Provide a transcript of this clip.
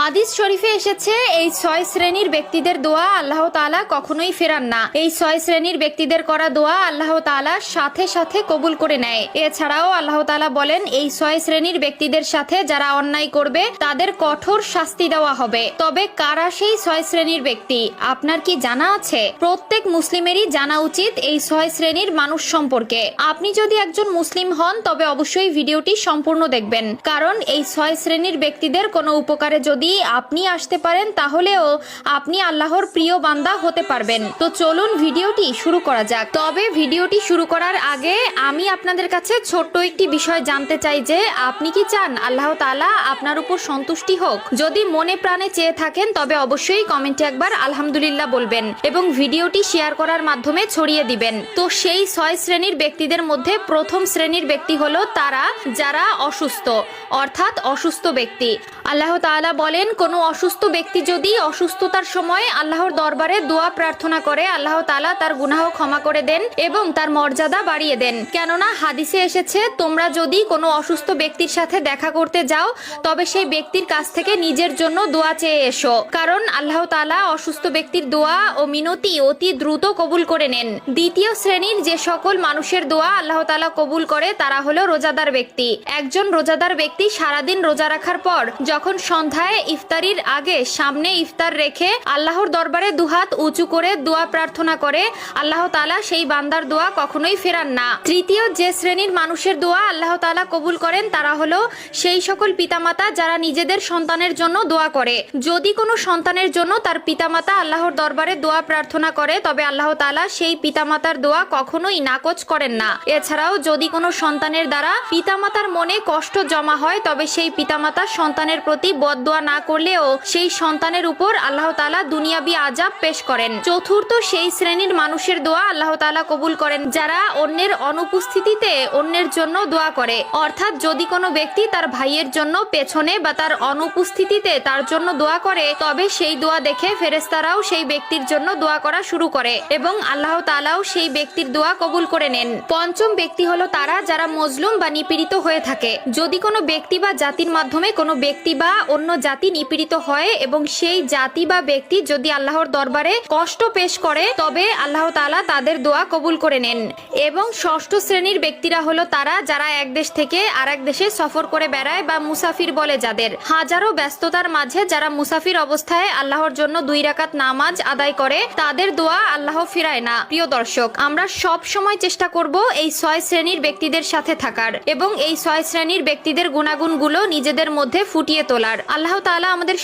হাদিস শরীফে এসেছে এই 6 শ্রেণীর ব্যক্তিদের দোয়া আল্লাহ তাআলা কখনোই ফেরান না। এই 6 শ্রেণীর ব্যক্তিদের করা দোয়া আল্লাহ তাআলা সাথে সাথে কবুল করে নেয়। এছাড়াও আল্লাহ তাআলা বলেন এই 6 শ্রেণীর ব্যক্তিদের সাথে যারা অন্যায় করবে তাদের কঠোর শাস্তি দেওয়া হবে। তবে কারা সেই 6 শ্রেণীর ব্যক্তি আপনার কি জানা আছে? প্রত্যেক মুসলিমেরই জানা উচিত এই 6 শ্রেণীর মানুষ সম্পর্কে। আপনি যদি একজন মুসলিম হন তবে অবশ্যই ভিডিওটি সম্পূর্ণ দেখবেন, কারণ এই 6 শ্রেণীর ব্যক্তিদের কোনো উপকারে যদি আপনি আসতে পারেন তাহলেও আপনি আল্লাহর প্রিয় বান্দা হতে পারবেন। তো চলুন ভিডিওটি শুরু করা যাক। তবে ভিডিওটি শুরু করার আগে আমি আপনাদের কাছে ছোট্ট একটি বিষয় জানতে চাই যে আপনি কি চান আল্লাহ তাআলা আপনার উপর সন্তুষ্টি হোক? যদি মনে প্রাণে চেয়ে থাকেন তবে অবশ্যই কমেন্টে একবার আলহামদুলিল্লাহ বলবেন এবং ভিডিওটি শেয়ার করার মাধ্যমে ছড়িয়ে দিবেন। তো সেই 6 শ্রেণীর ব্যক্তিদের মধ্যে প্রথম শ্রেণীর ব্যক্তি হলো তারা যারা অসুস্থ, অর্থাৎ অসুস্থ ব্যক্তি। আল্লাহ তাআলা বলেন কোনো অসুস্থ ব্যক্তি যদি অসুস্থতার সময় আল্লাহর দরবারে দোয়া প্রার্থনা করে আল্লাহ তাআলা তার গুনাহ ক্ষমা করে দেন এবং তার মর্যাদা বাড়িয়ে দেন। কেননা হাদিসে এসেছে তোমরা যদি কোনো অসুস্থ ব্যক্তির সাথে দেখা করতে যাও তবে সেই ব্যক্তির কাছ থেকে নিজের জন্য দোয়া চেয়ে এসো, কারণ আল্লাহ তাআলা অসুস্থ ব্যক্তির দোয়া ও মিনতি অতি দ্রুত কবুল করে নেন। দ্বিতীয় শ্রেণীর যে সকল মানুষের দোয়া আল্লাহ তাআলা কবুল করে তারা হলো রোজাদার ব্যক্তি। একজন রোজাদার ব্যক্তি সারাদিন রোজা রাখার পর যখন সন্ধ্যায় ইফতারির আগে সামনে ইফতার রেখে আল্লাহর দরবারে দুহাত উঁচু করে দোয়া প্রার্থনা করে আল্লাহ তাআলা সেই বান্দার দোয়া কখনোই ফেরান না। তৃতীয় যে শ্রেণীর মানুষের দোয়া আল্লাহ তাআলা কবুল করেন তারা হলো সেই সকল পিতামাতা যারা নিজেদের সন্তানের জন্য দোয়া করে। যদি কোনো সন্তানের জন্য তার পিতামাতা আল্লাহর দরবারে দোয়া প্রার্থনা করে তবে আল্লাহ তাআলা সেই পিতামাতার দোয়া কখনোই নাকচ করেন না। এছাড়াও যদি কোনো সন্তানের দ্বারা পিতামাতার মনে কষ্ট জমা হয় তবে সেই পিতামাতা সন্তানের প্রতি বদদোয়া না করলেও সেই সন্তানের উপর আল্লাহ তাআলা দুনিয়াবি আযাব পেশ করেন। চতুর্থ সেই শ্রেণীর মানুষের দোয়া আল্লাহ তাআলা কবুল করেন যারা অন্যের অনুপস্থিতিতে অন্যের জন্য দোয়া করে, অর্থাৎ যদি কোনো ব্যক্তি তার ভাইয়ের জন্য পেছনে বা তার অনুপস্থিতিতে তার জন্য দোয়া করে তবে সেই দোয়া দেখে ফেরেশতারাও সেই ব্যক্তির জন্য দোয়া করা শুরু করে এবং আল্লাহ তাআলাও সেই ব্যক্তির দোয়া কবুল করে নেন। পঞ্চম ব্যক্তি হলো তারা যারা মজলুম বা নিপীড়িত হয়ে থাকে। যদি কোনো ব্যক্তি বা জাতির মাধ্যমে কোনো ব্যক্তি বা অন্য জাতি নিপীড়িত হয় এবং সেই জাতি বা ব্যক্তি যদি আল্লাহর দরবারে কষ্ট পেশ করে তবে আল্লাহ তাআলা তাদের দোয়া কবুল করে নেন। এবং ষষ্ঠ শ্রেণীর ব্যক্তিরা হলো তারা যারা এক দেশ থেকে আরেক দেশে সফর করে বেড়ায় বা মুসাফির বলে যাদের। হাজারো ব্যস্ততার মাঝে যারা মুসাফির অবস্থায় আল্লাহর জন্য 2 রাকাত নামাজ আদায় করে তাদের দোয়া আল্লাহ ফিরায় না। প্রিয় দর্শক, আমরা সব সময় চেষ্টা করব এই 6 শ্রেণীর ব্যক্তিদের সাথে থাকার এবং এই 6 শ্রেণীর ব্যক্তিদের গুণাগুণগুলো নিজেদের মধ্যে ফুটিয়ে তোলার। আল্লাহ তাআলা আমাদের